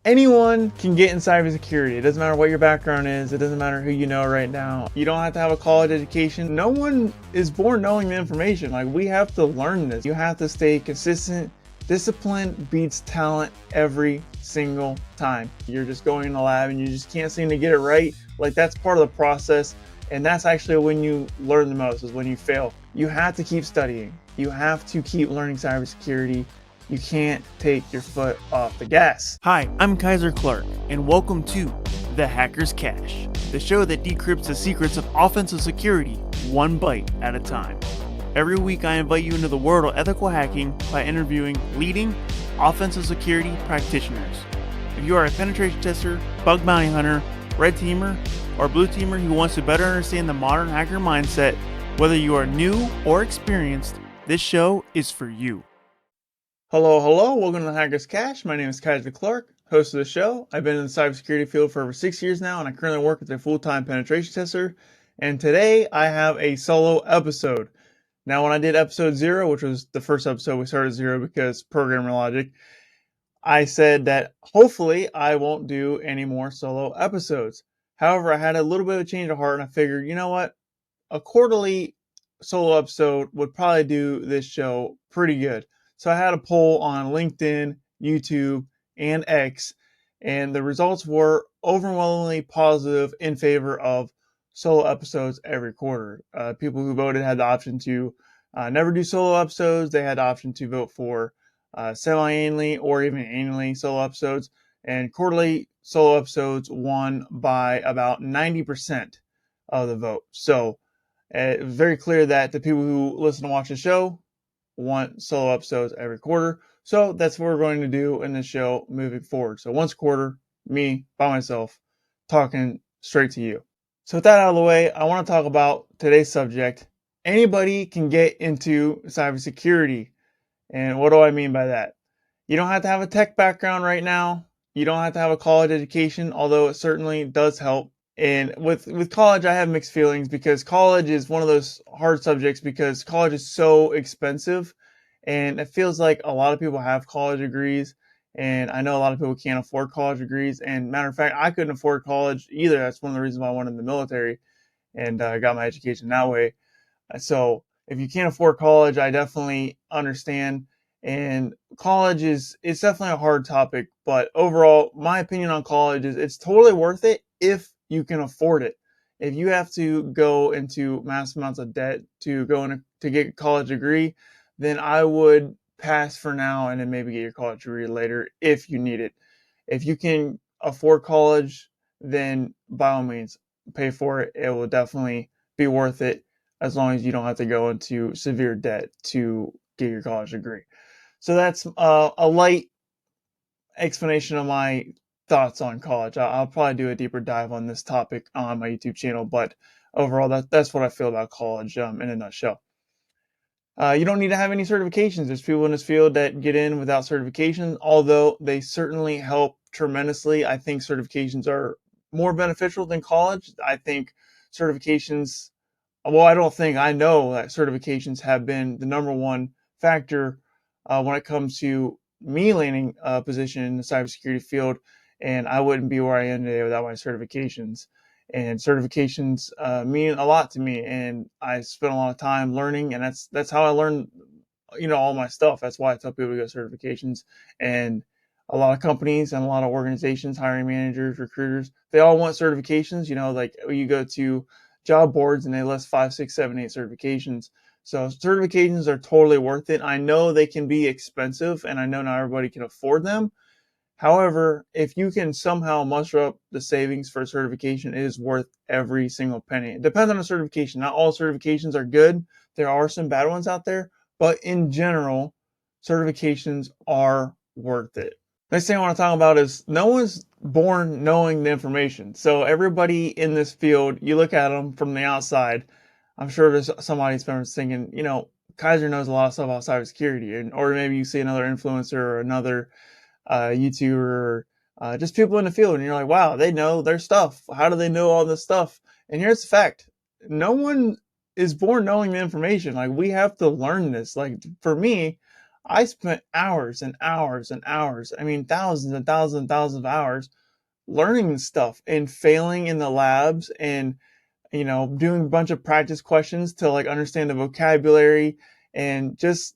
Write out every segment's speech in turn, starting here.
Anyone can get in cybersecurity. It doesn't matter what your background is. It doesn't matter who you know right now. You don't have to have a college education. No one is born knowing the information. Like, we have to learn this. You have to stay consistent. Discipline beats talent every single time. You're just going in the lab and you just can't seem to get it right. Like, that's part of the process. And that's actually when you learn the most, is when you fail. You have to keep studying. You have to keep learning cybersecurity. You can't take your foot off the gas. Hi, I'm Kyser Clark, and welcome to The Hacker's Cache, the show that decrypts the secrets of offensive security one bite at a time. Every week I invite you into the world of ethical hacking by interviewing leading offensive security practitioners. If you are a penetration tester, bug bounty hunter, red teamer, or blue teamer who wants to better understand the modern hacker mindset, whether you are new or experienced, this show is for you. Hello, welcome to the Hacker's Cache. My name is Kyser Clark, host of the show. I've been in the cybersecurity field for over 6 years now, and I currently work as a full-time penetration tester. And today I have a solo episode. Now, when I did episode 0, which was the first episode, we started 0 because programming logic, I said that hopefully I won't do any more solo episodes. However, I had a little bit of a change of heart, and I figured, you know what? A quarterly solo episode would probably do this show pretty good. So I had a poll on LinkedIn, YouTube, and X, and the results were overwhelmingly positive in favor of solo episodes every quarter. People who voted had the option to never do solo episodes. They had the option to vote for semi-annually or even annually solo episodes. And quarterly solo episodes won by about 90% of the vote. So it was very clear that the people who listen and watch the show want solo episodes every quarter. So that's what we're going to do in this show moving forward. So once a quarter, me by myself talking straight to you. So with that out of the way, I want to talk about today's subject. Anybody can get into cybersecurity. And what do I mean by that? You don't have to have a tech background right now. You don't have to have a college education, although it certainly does help. And with college, I have mixed feelings because college is one of those hard subjects because college is so expensive. And it feels like a lot of people have college degrees. And I know a lot of people can't afford college degrees. And matter of fact, I couldn't afford college either. That's one of the reasons why I went in the military and got my education that way. So if you can't afford college, I definitely understand. And college it's definitely a hard topic, but overall, my opinion on college is it's totally worth it if you can afford it. If you have to go into mass amounts of debt to to get a college degree, then I would pass for now and then maybe get your college degree later if you need it. If you can afford college, then by all means, pay for it. It will definitely be worth it as long as you don't have to go into severe debt to get your college degree. So that's a light explanation of my thoughts on college. I'll probably do a deeper dive on this topic on my YouTube channel, but overall, that's what I feel about college in a nutshell. You don't need to have any certifications. There's people in this field that get in without certification, although they certainly help tremendously. I think certifications are more beneficial than college. I think certifications, well, I know that certifications have been the number one factor when it comes to me landing a position in the cybersecurity field, and I wouldn't be where I am today without my certifications. And certifications mean a lot to me, and I spent a lot of time learning, and that's how I learned, all my stuff. That's why I tell people to get certifications. And a lot of companies and a lot of organizations, hiring managers, recruiters, they all want certifications. Like you go to job boards and they list 5, 6, 7, 8 certifications. So certifications are totally worth it. I know they can be expensive, and I know not everybody can afford them. However, if you can somehow muster up the savings for a certification, it is worth every single penny. It depends on the certification. Not all certifications are good. There are some bad ones out there, but in general, certifications are worth it. Next thing I want to talk about is no one's born knowing the information. So everybody in this field, you look at them from the outside, I'm sure there's somebody's been thinking, Kyser knows a lot of stuff about cybersecurity, or maybe you see another influencer or another YouTuber, just people in the field, and you're like, wow, they know their stuff. How do they know all this stuff? And here's the fact: no one is born knowing the information. Like, we have to learn this. Like, for me, I spent hours and hours and hours, I mean, thousands and thousands and thousands of hours learning this stuff and failing in the labs and, doing a bunch of practice questions to like understand the vocabulary and just,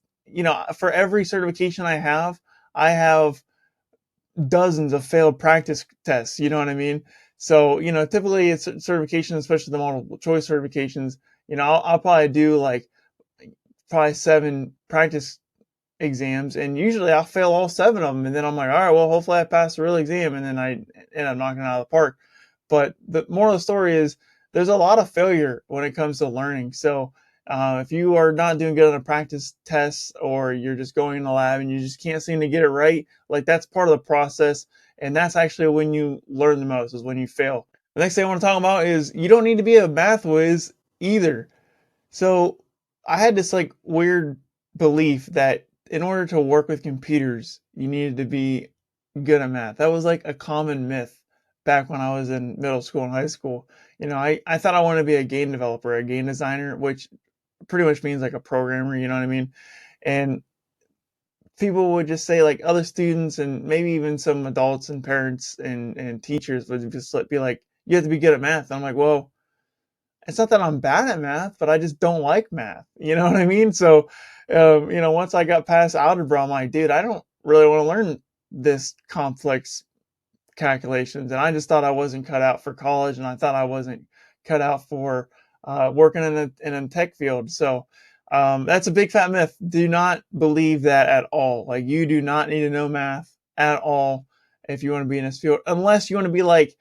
for every certification I have dozens of failed practice tests. You know what I mean? So, typically it's certifications, especially the multiple choice certifications. I'll probably do like probably 7 practice exams, and usually I'll fail all 7 of them, and then I'm like, all right, well, hopefully I pass the real exam, and then I end up knocking it out of the park. But the moral of the story is there's a lot of failure when it comes to learning. So if you are not doing good on a practice test, or you're just going in the lab and you just can't seem to get it right, like that's part of the process, and that's actually when you learn the most, is when you fail. The next thing I want to talk about is you don't need to be a math whiz either. So I had this like weird belief that in order to work with computers, you needed to be good at math. That was like a common myth back when I was in middle school and high school. I thought I wanted to be a game developer, a game designer, which pretty much means like a programmer, you know what I mean? And people would just say, like, other students and maybe even some adults and parents and teachers would just be like, you have to be good at math. And I'm like, well, it's not that I'm bad at math, but I just don't like math. You know what I mean? So, once I got past algebra, I'm like, dude, I don't really want to learn this complex calculations. And I just thought I wasn't cut out for college, and I thought I wasn't cut out for working in a tech field. So, that's a big fat myth. Do not believe that at all. Like, you do not need to know math at all if you want to be in this field, unless you want to be like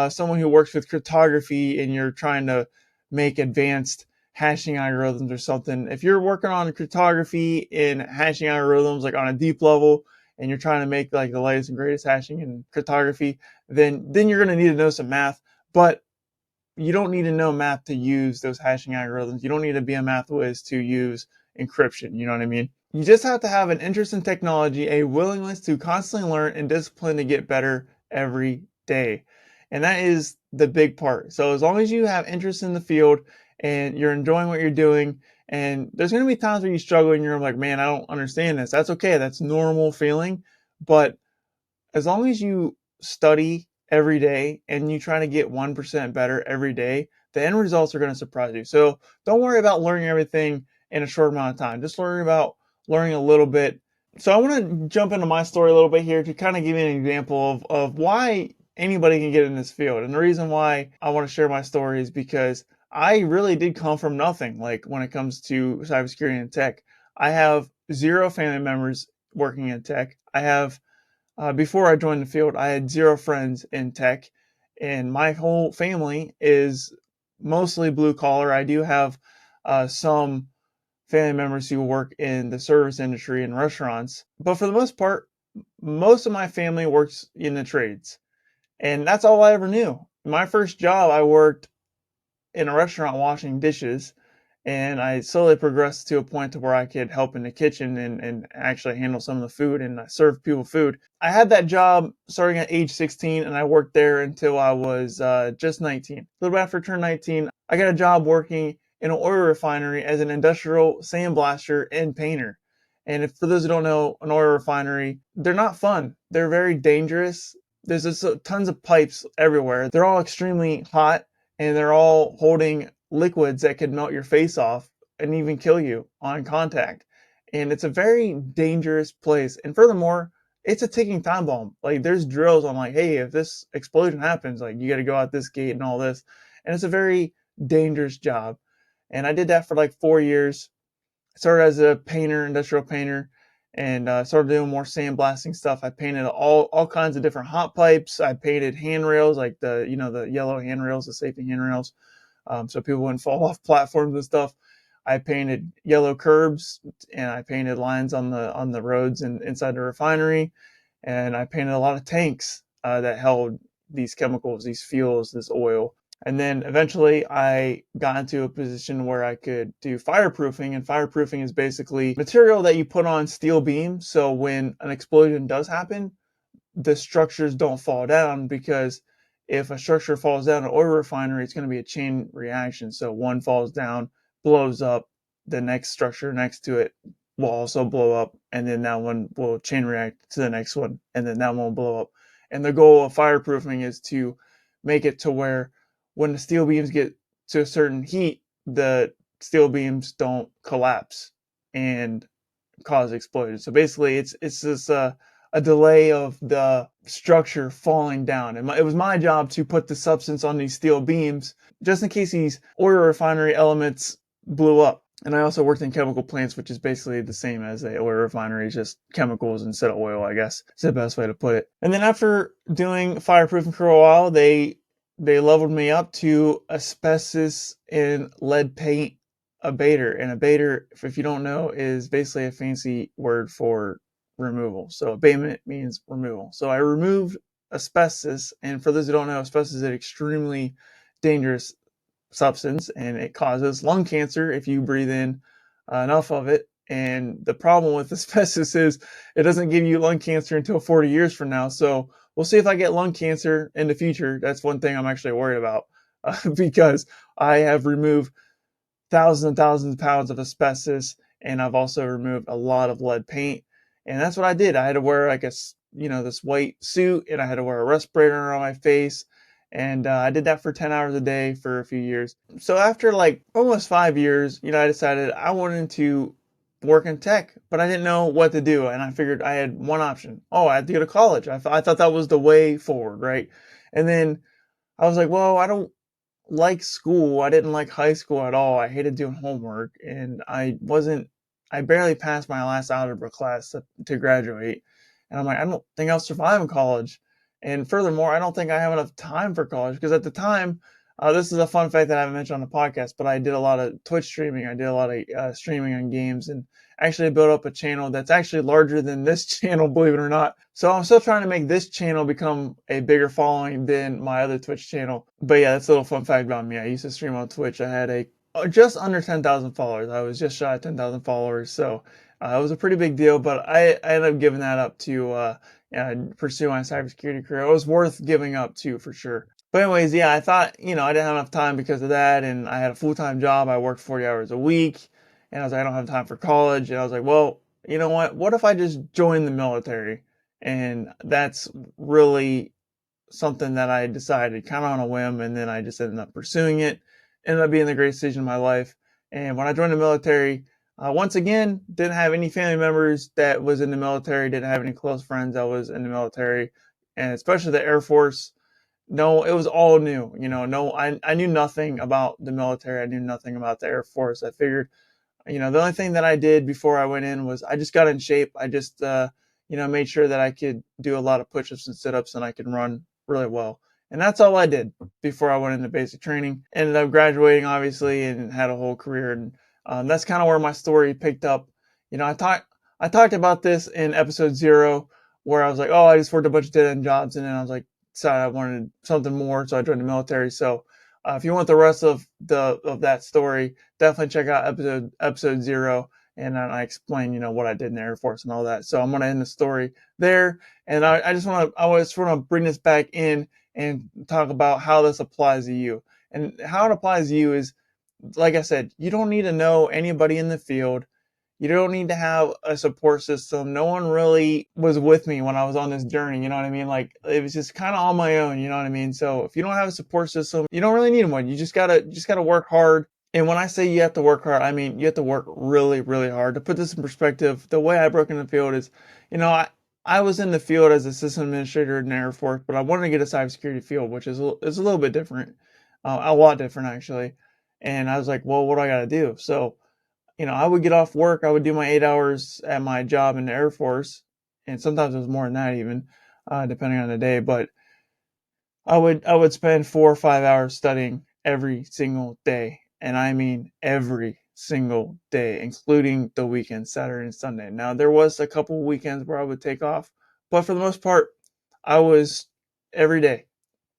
someone who works with cryptography and you're trying to make advanced hashing algorithms or something. If you're working on cryptography and hashing algorithms like on a deep level, and you're trying to make like the latest and greatest hashing and cryptography, then you're going to need to know some math. But you don't need to know math to use those hashing algorithms. You don't need to be a math whiz to use encryption. You know what I mean? You just have to have an interest in technology, a willingness to constantly learn, and discipline to get better every day. And that is the big part. So as long as you have interest in the field and you're enjoying what you're doing, and there's going to be times where you struggle and you're like, man, I don't understand this. That's okay. That's normal feeling. But as long as you study every day and you try to get 1% better every day, the end results are going to surprise you. So don't worry about learning everything in a short amount of time. Just learn about learning a little bit. So I want to jump into my story a little bit here to kind of give you an example of why anybody can get in this field. And the reason why I want to share my story is because I really did come from nothing. Like, when it comes to cybersecurity and tech, I have 0 family members working in tech. I have before I joined the field, I had 0 friends in tech, and my whole family is mostly blue collar. I do have some family members who work in the service industry and restaurants, but for the most part, most of my family works in the trades, and that's all I ever knew. My first job, I worked in a restaurant washing dishes, and I slowly progressed to a point to where I could help in the kitchen and actually handle some of the food and serve people food. I had that job starting at age 16, and I worked there until I was just 19. A little bit after I turned 19, I got a job working in an oil refinery as an industrial sandblaster and painter. And if, for those who don't know, an oil refinery, they're not fun. They're very dangerous. There's just tons of pipes everywhere. They're all extremely hot, and they're all holding liquids that could melt your face off and even kill you on contact. And it's a very dangerous place. And furthermore, it's a ticking time bomb. Like, there's drills on, like, hey, if this explosion happens, like, you got to go out this gate and all this. And it's a very dangerous job. And I did that for like 4 years. I started as a painter, industrial painter, and started doing more sandblasting stuff. I painted all kinds of different hot pipes. I painted handrails, like the yellow handrails, the safety handrails, so people wouldn't fall off platforms and stuff. I painted yellow curbs, and I painted lines on the roads and inside the refinery, and I painted a lot of tanks that held these chemicals, these fuels, this oil. And then eventually I got into a position where I could do fireproofing, and fireproofing is basically material that you put on steel beams, so when an explosion does happen, the structures don't fall down, because if a structure falls down in an oil refinery, it's going to be a chain reaction. So one falls down, blows up, the next structure next to it will also blow up, and then that one will chain react to the next one, and then that one will blow up. And the goal of fireproofing is to make it to where when the steel beams get to a certain heat, the steel beams don't collapse and cause explosion. So basically, it's this a delay of the structure falling down. And it was my job to put the substance on these steel beams just in case these oil refinery elements blew up. And I also worked in chemical plants, which is basically the same as a oil refinery, just chemicals instead of oil, I guess. It's the best way to put it. And then after doing fireproofing for a while, they leveled me up to asbestos and lead paint abater. And abater, if you don't know, is basically a fancy word for removal. So abatement means removal. So I removed asbestos, and for those who don't know, asbestos is an extremely dangerous substance, and it causes lung cancer if you breathe in enough of it. And the problem with asbestos is it doesn't give you lung cancer until 40 years from now. So we'll see if I get lung cancer in the future. That's one thing I'm actually worried about because I have removed thousands and thousands of pounds of asbestos, and I've also removed a lot of lead paint. And that's what I did. I had to wear like this white suit, and I had to wear a respirator on my face. And I did that for 10 hours a day for a few years. So after like almost 5 years, I decided I wanted to work in tech, but I didn't know what to do. And I figured I had one option. Oh, I had to go to college. I thought that was the way forward, right? And then I was like, well, I don't like school. I didn't like high school at all. I hated doing homework, and I barely passed my last algebra class to graduate. And I'm like, I don't think I'll survive in college. And furthermore, I don't think I have enough time for college because at the time, this is a fun fact that I haven't mentioned on the podcast, but I did a lot of Twitch streaming. I did a lot of streaming on games, and actually built up a channel that's actually larger than this channel, believe it or not. So I'm still trying to make this channel become a bigger following than my other Twitch channel. But yeah, that's a little fun fact about me. I used to stream on Twitch. I had a just under 10,000 followers. I was just shy of 10,000 followers. So it was a pretty big deal, but I ended up giving that up to pursue my cybersecurity career. It was worth giving up to for sure. But anyways, yeah, I thought, I didn't have enough time because of that, and I had a full-time job. I worked 40 hours a week, and I was like, I don't have time for college. And I was like, well, you know what? What if I just join the military? And that's really something that I decided kind of on a whim, and then I just ended up pursuing it. Ended up being the greatest decision of my life. And when I joined the military, once again, didn't have any family members that was in the military, didn't have any close friends that was in the military, and especially the Air Force. No, it was all new. No, I knew nothing about the military. I knew nothing about the Air Force. I figured, the only thing that I did before I went in was I just got in shape. I just, made sure that I could do a lot of push-ups and sit-ups, and I could run really well. And that's all I did before I went into basic training. Ended up graduating, obviously, and had a whole career. And that's kind of where my story picked up. I talked about this in episode 0, where I was like, oh, I just worked a bunch of dead-end jobs, and then I was like, decided I wanted something more, so I joined the military. So if you want the rest of that story, definitely check out episode 0, and I explain what I did in the Air Force and all that. So I'm gonna end the story there, and I just want to bring this back in and talk about how this applies to you. And how it applies to you is, like I said, you don't need to know anybody in the field. You don't need to have a support system. No one really was with me when I was on this journey. You know what I mean? Like, it was just kind of on my own. You know what I mean? So if you don't have a support system, you don't really need one. You just gotta work hard. And when I say you have to work hard, I mean you have to work really, really hard. To put this in perspective, the way I broke in the field is, I was in the field as a system administrator in the Air Force, but I wanted to get a cybersecurity field, which is a little bit different, a lot different actually. And I was like, well, what do I got to do? So I would get off work, I would do my 8 hours at my job in the Air Force, and sometimes it was more than that even, depending on the day. But I would spend 4 or 5 hours studying every single day, and I mean every single day, including the weekends, Saturday and Sunday. Now there was a couple weekends where I would take off, but for the most part, I was every day.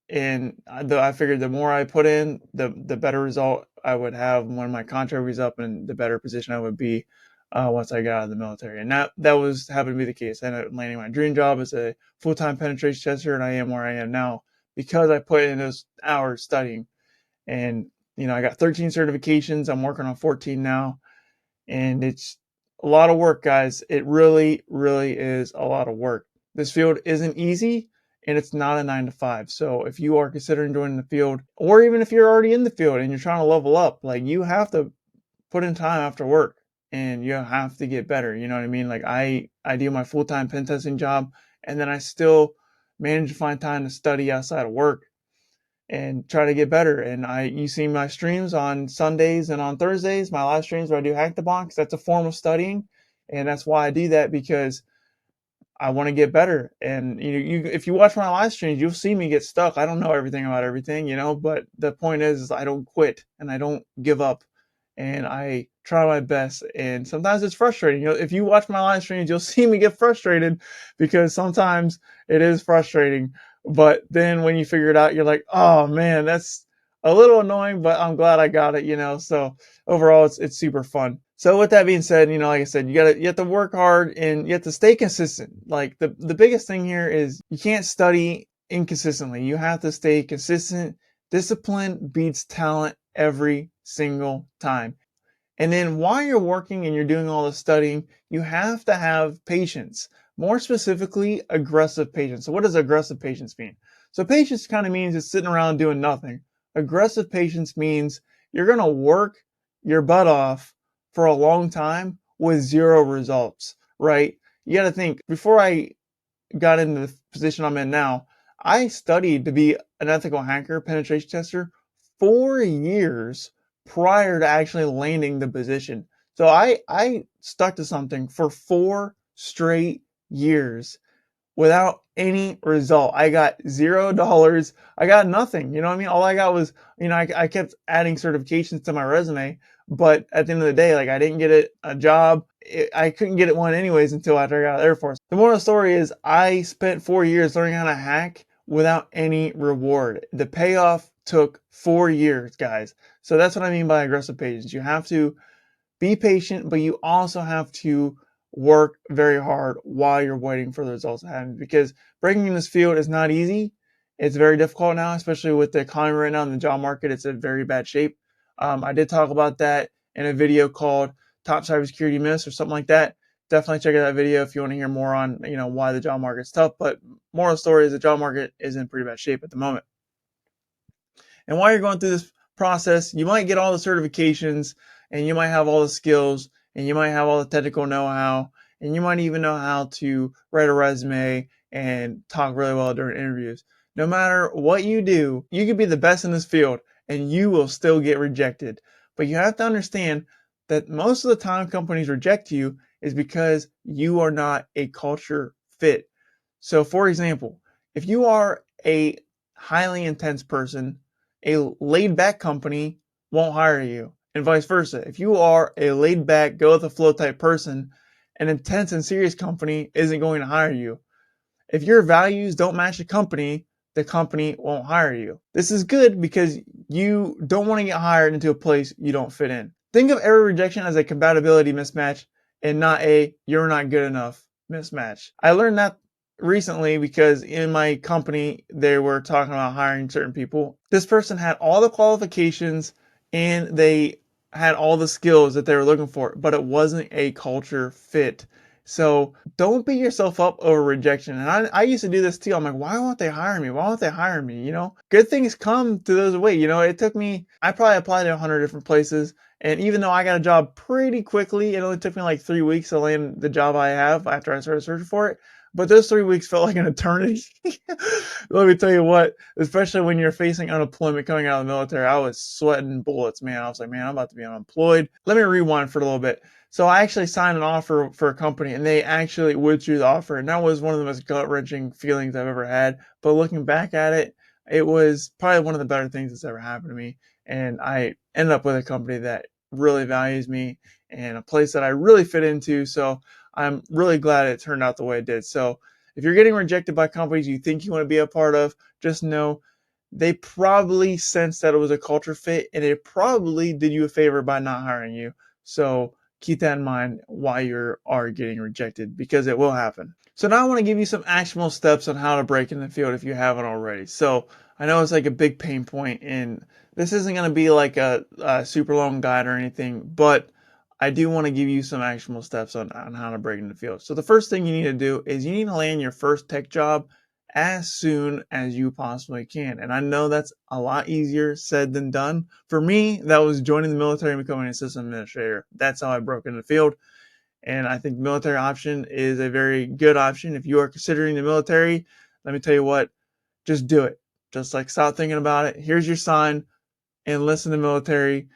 And I figured the more I put in, the better result I would have when my contract was up, and the better position I would be once I got out of the military. And that was happened to be the case. I ended up landing my dream job as a full-time penetration tester, and I am where I am now because I put in those hours studying. And I got 13 certifications. I'm working on 14 now, and a lot of work, guys. It really, really is a lot of work. This field isn't easy and it's not a 9 to 5. So if you are considering joining the field, or even if you're already in the field and you're trying to level up, like you have to put in time after work and you have to get better. You know what I mean? Like I do my full-time pen testing job and then I still manage to find time to study outside of work and try to get better. And you see my streams on Sundays and on Thursdays, my live streams where I do Hack the Box. That's a form of studying. And that's why I do that, because I want to get better. And if you watch my live streams, you'll see me get stuck. I don't know everything about everything, but the point is I don't quit and I don't give up and I try my best. And sometimes it's frustrating. If you watch my live streams, you'll see me get frustrated because sometimes it is frustrating. But then when you figure it out, you're like, oh man, that's a little annoying, but I'm glad I got it. So overall it's super fun. So with that being said, like I said, you have to work hard and you have to stay consistent. Like the biggest thing here is you can't study inconsistently. You have to stay consistent. Discipline beats talent every single time. And then while you're working and you're doing all the studying, you have to have patience. More specifically, aggressive patience. So what does aggressive patience mean? So patience kind of means it's sitting around doing nothing. Aggressive patience means you're going to work your butt off for a long time with zero results, right? You got to think, before I got into the position I'm in now, I studied to be an ethical hacker, penetration tester, 4 years prior to actually landing the position. So I stuck to something for 4 straight years without any result. I got $0. I got nothing. You know what I mean? All I got was, I kept adding certifications to my resume, but at the end of the day, like I didn't get a job. I couldn't get it one anyways until after I got out of the Air Force. The moral of the story is I spent 4 years learning how to hack without any reward. The payoff took 4 years, guys. So that's what I mean by aggressive patience. You have to be patient, but you also have to work very hard while you're waiting for the results to happen, because breaking in this field is not easy. It's very difficult now, especially with the economy right now in the job market. It's in very bad shape. I did talk about that in a video called Top Cybersecurity Myths or something like that. Definitely check out that video if you want to hear more on why the job market's tough. But moral of the story is the job market is in pretty bad shape at the moment. And while you're going through this process, you might get all the certifications and you might have all the skills and you might have all the technical know-how and you might even know how to write a resume and talk really well during interviews. No matter what you do, you could be the best in this field and you will still get rejected. But you have to understand that most of the time companies reject you is because you are not a culture fit. So for example, if you are a highly intense person, a laid back company won't hire you, and vice versa. If you are a laid back, go with the flow type person, an intense and serious company isn't going to hire you. If your values don't match the company won't hire you. This is good because you don't want to get hired into a place you don't fit in. Think of every rejection as a compatibility mismatch and not a you're not good enough mismatch. I learned that recently because in my company they were talking about hiring certain people. This person had all the qualifications and they had all the skills that they were looking for, but it wasn't a culture fit. So don't beat yourself up over rejection. And I used to do this too. I'm like, why won't they hire me? Why won't they hire me? Good things come to those wait. It took me, I probably applied to 100 different places. And even though I got a job pretty quickly, it only took me like 3 weeks to land the job I have after I started searching for it. But those 3 weeks felt like an eternity. Let me tell you what, especially when you're facing unemployment coming out of the military, I was sweating bullets, man. I was like, man, I'm about to be unemployed. Let me rewind for a little bit. So I actually signed an offer for a company and they actually withdrew the offer. And that was one of the most gut wrenching feelings I've ever had. But looking back at it, it was probably one of the better things that's ever happened to me. And I ended up with a company that really values me and a place that I really fit into. So I'm really glad it turned out the way it did. So if you're getting rejected by companies you think you want to be a part of, just know they probably sensed that it was a culture fit and it probably did you a favor by not hiring you. So keep that in mind while you are getting rejected, because it will happen. So now I want to give you some actionable steps on how to break in the field if you haven't already. So I know it's like a big pain point and this isn't going to be like a super long guide or anything, but I do want to give you some actionable steps on how to break into the field. So the first thing you need to do is you need to land your first tech job as soon as you possibly can. And I know that's a lot easier said than done. For me, that was joining the military and becoming a system administrator. That's how I broke into the field. And I think the military option is a very good option. If you are considering the military, let me tell you what, just do it. Just like stop thinking about it. Here's your sign, enlist in the military,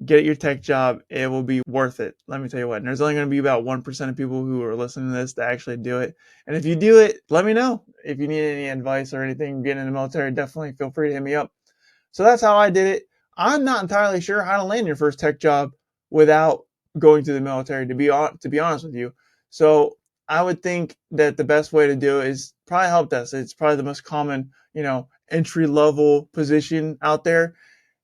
get your tech job. It will be worth it. Let me tell you what. And there's only going to be about 1% of people who are listening to this that actually do it. And if you do it, let me know. If you need any advice or anything getting in the military, definitely feel free to hit me up. So that's how I did it. I'm not entirely sure how to land your first tech job without going to the military, to be honest with you. So I would think that the best way to do it is probably help desk. It's probably the most common, entry level position out there.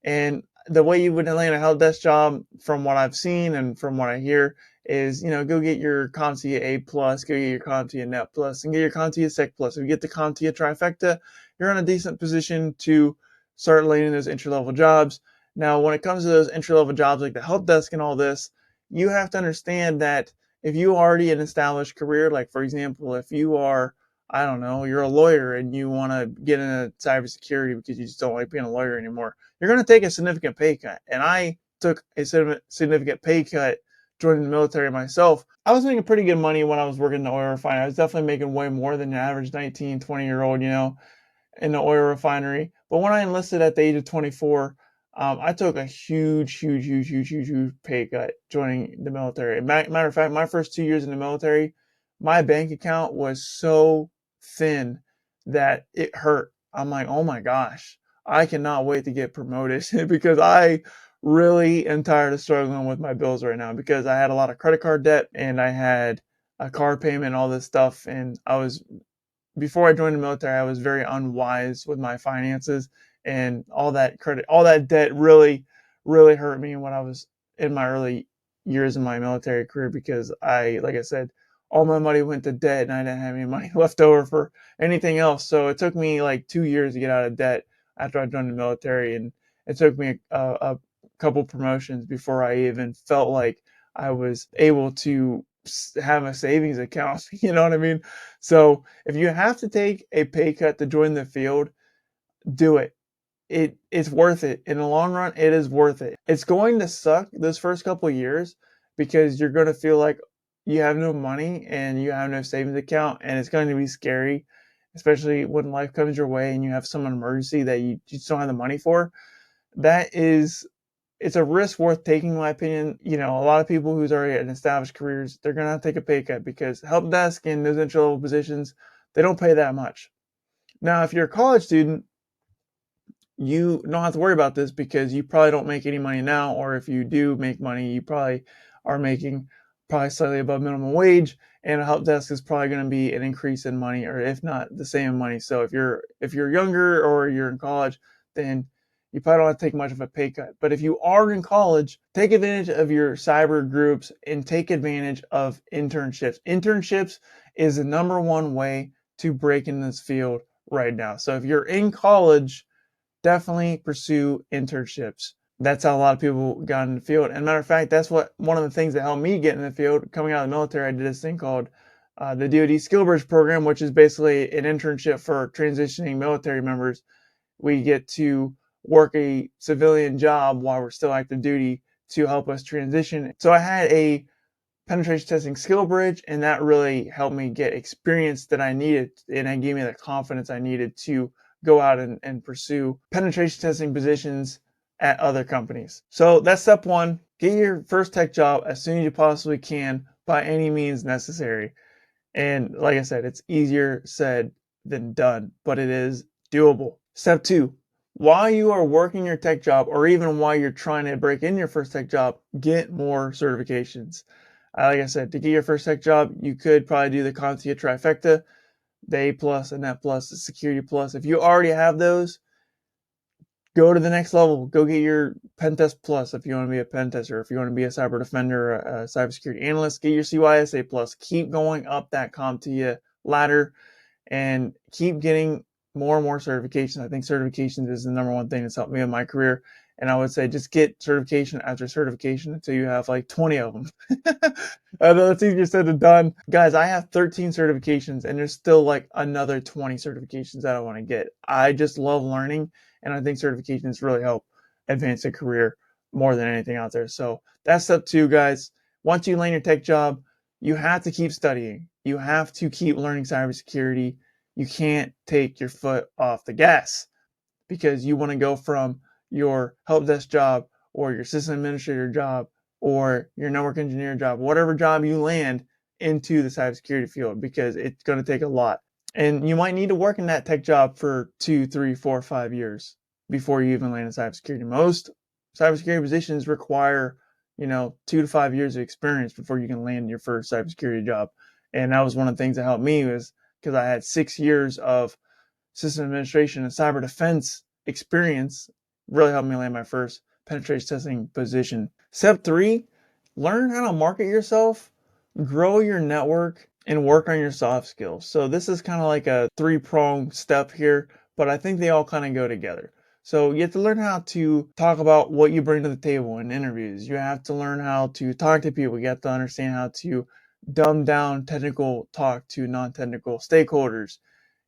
And the way you would land a help desk job, from what I've seen and from what I hear, is go get your CompTIA A plus, go get your CompTIA Net plus, and get your CompTIA Sec plus. If you get the CompTIA trifecta, you're in a decent position to start landing those entry level jobs. Now, when it comes to those entry level jobs like the help desk and all this, you have to understand that if you already an established career, like for example, if you are, I don't know, you're a lawyer and you want to get into cybersecurity because you just don't like being a lawyer anymore, you're going to take a significant pay cut. And I took a significant pay cut joining the military myself. I was making pretty good money when I was working in the oil refinery. I was definitely making way more than the average 19, 20-year-old, in the oil refinery. But when I enlisted at the age of 24, I took a huge pay cut joining the military. Matter of fact, my first 2 years in the military, my bank account was so thin that it hurt. I'm like, oh my gosh, I cannot wait to get promoted because I really am tired of struggling with my bills right now, because I had a lot of credit card debt and I had a car payment, all this stuff, and before I joined the military, I was very unwise with my finances, and all that debt really, really hurt me when I was in my early years in my military career, because like I said, all my money went to debt and I didn't have any money left over for anything else. So it took me like 2 years to get out of debt after I joined the military. And it took me a couple promotions before I even felt like I was able to have a savings account. You know what I mean? So if you have to take a pay cut to join the field, do it. It's worth it. In the long run, it is worth it. It's going to suck those first couple of years because you're going to feel like you have no money and you have no savings account, and it's going to be scary, especially when life comes your way and you have some emergency that you just don't have the money for. It's a risk worth taking, in my opinion. A lot of people who's already in established careers, they're going to have to take a pay cut because help desk and those entry level positions, they don't pay that much. Now, if you're a college student, you don't have to worry about this because you probably don't make any money now, or if you do make money, you probably are making probably slightly above minimum wage, and a help desk is probably going to be an increase in money, or if not the same money. So if you're younger or you're in college, then you probably don't have to take much of a pay cut. But if you are in college, take advantage of your cyber groups and take advantage of internships. Internships is the number one way to break in this field right now. So if you're in college, definitely pursue internships. That's how a lot of people got in the field. And matter of fact, that's one of the things that helped me get in the field. Coming out of the military, I did this thing called the DoD Skill Bridge program, which is basically an internship for transitioning military members. We get to work a civilian job while we're still active duty to help us transition. So I had a penetration testing skill bridge, and that really helped me get experience that I needed, and it gave me the confidence I needed to go out and pursue penetration testing positions at other companies. So that's step one. Get your first tech job as soon as you possibly can by any means necessary. And like I said, it's easier said than done, but it is doable. Step two, while you are working your tech job, or even while you're trying to break in your first tech job, get more certifications. Like I said, to get your first tech job, you could probably do the CompTIA trifecta, the A plus, the Net plus, the Security plus. If you already have those, go to the next level. Go get your Pentest plus if you want to be a pentester. If you want to be a cyber defender, a cybersecurity analyst, get your CYSA plus. Keep going up that CompTIA ladder and keep getting more and more certifications. I think certifications is the number one thing that's helped me in my career. And I would say just get certification after certification until you have like 20 of them. I know that's easier said than done. Guys, I have 13 certifications and there's still like another 20 certifications that I want to get. I just love learning, and I think certifications really help advance a career more than anything out there. So that's step 2, guys. Once you land your tech job, you have to keep studying. You have to keep learning cybersecurity. You can't take your foot off the gas, because you want to go from your help desk job or your system administrator job or your network engineer job, whatever job you land, into the cybersecurity field, because it's going to take a lot. And you might need to work in that tech job for 2, 3, 4, 5 years before you even land in cybersecurity. Most cybersecurity positions require, 2 to 5 years of experience before you can land your first cybersecurity job. And that was one of the things that helped me, was because I had 6 years of system administration and cyber defense experience. Really helped me land my first penetration testing position. Step 3, learn how to market yourself, grow your network, and work on your soft skills. So this is kind of like a 3-pronged step here, but I think they all kind of go together. So you have to learn how to talk about what you bring to the table in interviews. You have to learn how to talk to people. You have to understand how to dumb down technical talk to non-technical stakeholders.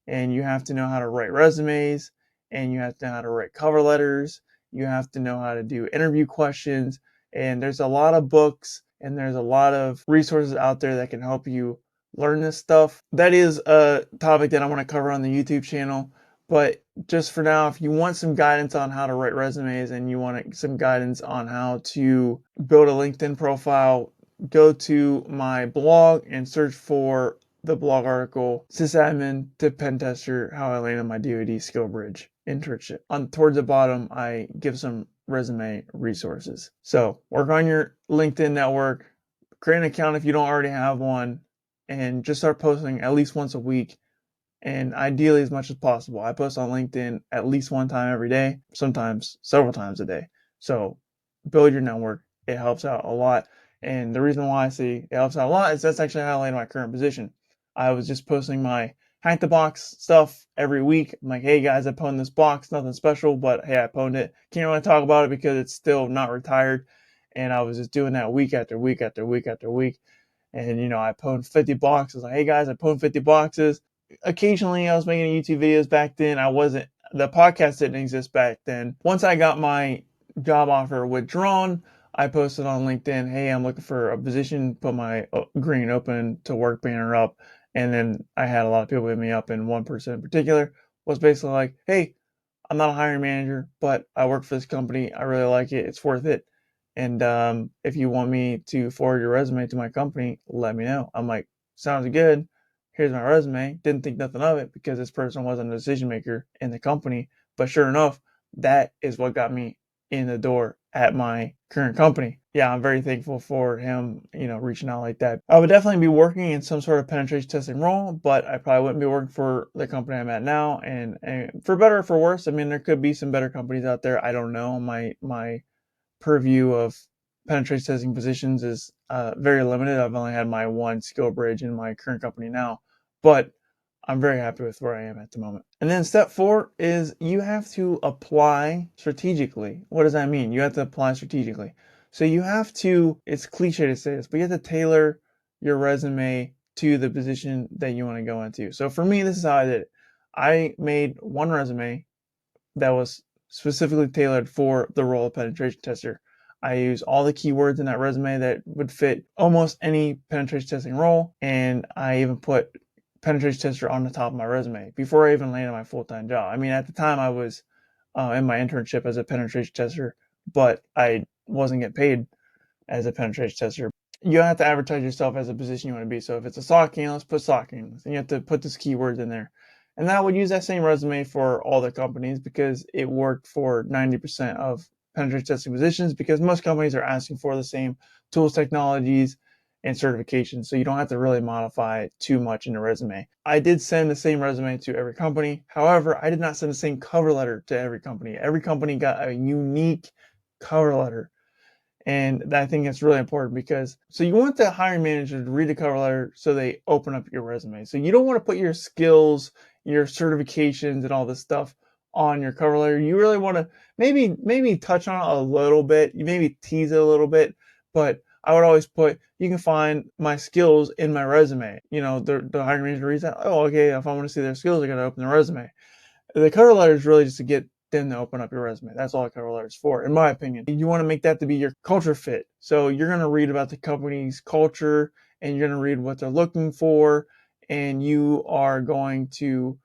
And you have to know how to write resumes, and you have to know how to write cover letters. You have to know how to do interview questions. And there's a lot of books and there's a lot of resources out there that can help you learn this stuff. That is a topic that I want to cover on the YouTube channel. But just for now, if you want some guidance on how to write resumes and you want some guidance on how to build a LinkedIn profile, go to my blog and search for the blog article, Sysadmin to Pentester, How I Landed My DoD Skill Bridge Internship. Towards the bottom, I give some resume resources. So work on your LinkedIn network, create an account if you don't already have one, and just start posting at least once a week, and ideally as much as possible. I post on LinkedIn at least one time every day, sometimes several times a day. So build your network. It helps out a lot. And the reason why I say it helps out a lot is that's actually how I landed my current position. I was just posting my hack the box stuff every week. I'm like, hey guys, I pwned this box, nothing special, but hey, I pwned it. Can't really talk about it because it's still not retired. And I was just doing that week after week after week after week. And I pwned 50 boxes. Like, hey guys, I pwned 50 boxes. Occasionally I was making YouTube videos back then. The podcast didn't exist back then. Once I got my job offer withdrawn, I posted on LinkedIn, hey, I'm looking for a position, put my green open to work banner up. And then I had a lot of people hit me up, and one person in particular was basically like, hey, I'm not a hiring manager, but I work for this company. I really like it. It's worth it. And if you want me to forward your resume to my company, let me know. I'm like, sounds good. Here's my resume. Didn't think nothing of it because this person wasn't a decision maker in the company. But sure enough, that is what got me in the door at my current company. Yeah, I'm very thankful for him, reaching out like that. I would definitely be working in some sort of penetration testing role, but I probably wouldn't be working for the company I'm at now. And for better or for worse, I mean, there could be some better companies out there. I don't know. My purview of penetration testing positions is very limited. I've only had my one skill bridge in my current company now, but I'm very happy with where I am at the moment. And then step 4 is you have to apply strategically. What does that mean? You have to apply strategically. So you have to, it's cliche to say this, but you have to tailor your resume to the position that you want to go into. So for me, this is how I did it. I made one resume that was specifically tailored for the role of penetration tester. I use all the keywords in that resume that would fit almost any penetration testing role, and I even put penetration tester on the top of my resume before I even landed my full-time job. I mean, at the time I was in my internship as a penetration tester, but I wasn't getting paid as a penetration tester. You have to advertise yourself as a position you want to be. So if it's a SOC analyst, put SOC analyst, and you have to put these keywords in there. And I would use that same resume for all the companies because it worked for 90% of penetration testing positions, because most companies are asking for the same tools, technologies, and certifications. So you don't have to really modify too much in the resume. I did send the same resume to every company. However, I did not send the same cover letter to every company. Every company got a unique cover letter. And I think it's really important because, so you want the hiring manager to read the cover letter so they open up your resume. So you don't want to put your skills, your certifications, and all this stuff on your cover letter. You really want to maybe touch on it a little bit. You maybe tease it a little bit, but I would always put, you can find my skills in my resume. The hiring manager reads that. Oh, okay. If I want to see their skills, I got to open the resume. The cover letter is really just to get them to open up your resume. That's all a cover letter is for, in my opinion. You want to make that to be your culture fit. So you're going to read about the company's culture, and you're going to read what they're looking for, and you are going to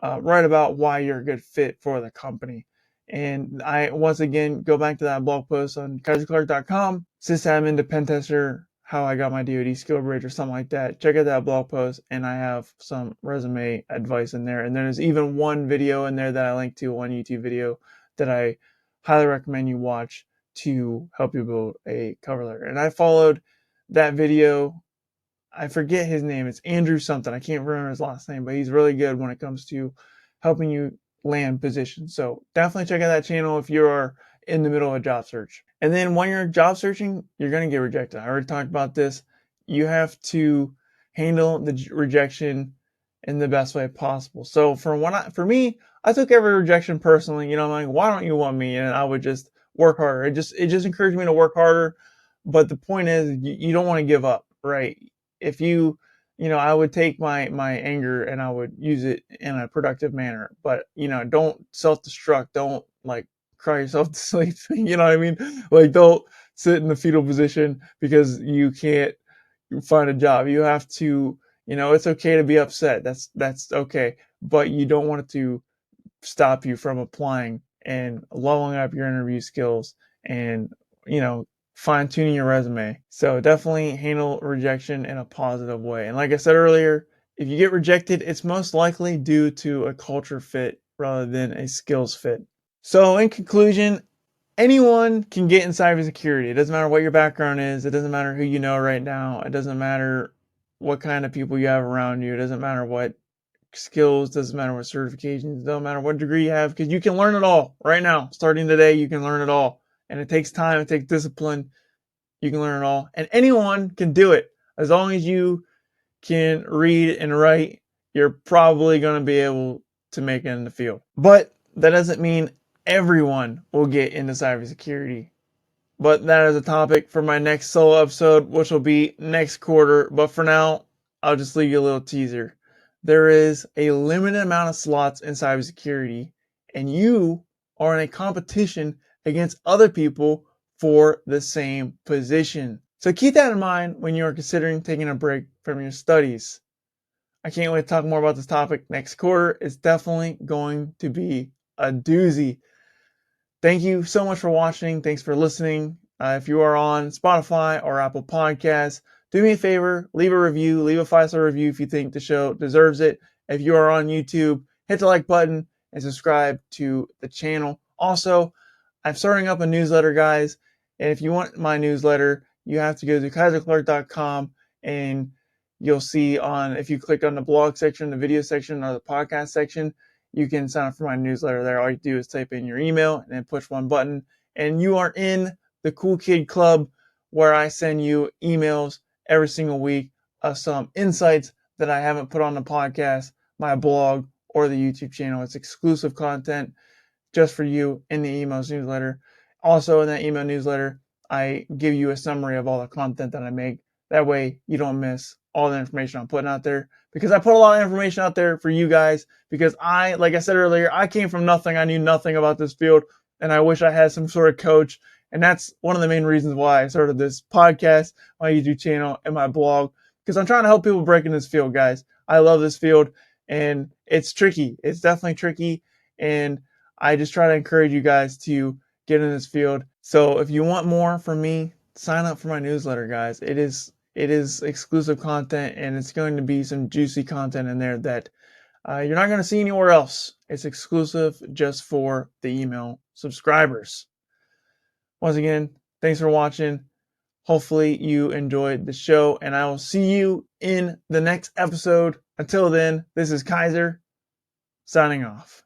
write about why you're a good fit for the company. And I, once again, go back to that blog post on kyserclark.com, sysadmin to pentester, how I got my DoD skill bridge or something like that. Check out that blog post, and I have some resume advice in there. And there's even one video in there that I linked to, one YouTube video that I highly recommend you watch to help you build a cover letter. And I followed that video. I forget his name. It's Andrew something. I can't remember his last name, but he's really good when it comes to helping you land positions. So definitely check out that channel if you are in the middle of a job search. And then when you're job searching, you're going to get rejected. I already talked about this. You have to handle the rejection in the best way possible. So for me, I took every rejection personally. I'm like, why don't you want me? And I would just work harder. It just encouraged me to work harder. But the point is, you don't want to give up, right? If I would take my anger and I would use it in a productive manner, but don't self-destruct. Don't like cry yourself to sleep. You know what I mean? Like, don't sit in the fetal position because you can't find a job. You have to, it's okay to be upset. That's okay. But you don't want it to stop you from applying and leveling up your interview skills and, fine tuning your resume. So definitely handle rejection in a positive way. And like I said earlier, if you get rejected, it's most likely due to a culture fit rather than a skills fit. So in conclusion, anyone can get in cybersecurity. It doesn't matter what your background is. It doesn't matter who you know right now. It doesn't matter what kind of people you have around you. It doesn't matter what skills, doesn't matter what certifications, doesn't matter what degree you have, because you can learn it all right now. Starting today, you can learn it all. And it takes time, it takes discipline. You can learn it all. And anyone can do it. As long as you can read and write, you're probably going to be able to make it in the field. But that doesn't mean everyone will get into cybersecurity. But that is a topic for my next solo episode, which will be next quarter. But for now, I'll just leave you a little teaser. There is a limited amount of slots in cybersecurity, and you are in a competition against other people for the same position. So keep that in mind when you are considering taking a break from your studies. I can't wait to talk more about this topic next quarter. It's definitely going to be a doozy. Thank you so much for watching. Thanks for listening. If you are on Spotify or Apple Podcasts, do me a favor, leave a review, leave a 5-star review if you think the show deserves it. If you are on YouTube, hit the like button and subscribe to the channel. Also, I'm starting up a newsletter, guys. And if you want my newsletter, you have to go to kyserclark.com, and you'll see if you click on the blog section, the video section, or the podcast section, you can sign up for my newsletter there. All you do is type in your email and then push one button, and you are in the Cool Kid Club, where I send you emails every single week of some insights that I haven't put on the podcast, my blog, or the YouTube channel. It's exclusive content just for you in the emails newsletter. Also, in that email newsletter, I give you a summary of all the content that I make. That way you don't miss all the information I'm putting out there, because I put a lot of information out there for you guys, because like I said earlier, I came from nothing. I knew nothing about this field, and I wish I had some sort of coach. And that's one of the main reasons why I started this podcast, my YouTube channel, and my blog, because I'm trying to help people break in this field, guys. I love this field, and it's tricky. It's definitely tricky, and I just try to encourage you guys to get in this field. So if you want more from me, sign up for my newsletter, guys. It is exclusive content, and it's going to be some juicy content in there that you're not going to see anywhere else. It's exclusive just for the email subscribers. Once again, thanks for watching. Hopefully you enjoyed the show, and I will see you in the next episode. Until then, this is Kyser signing off.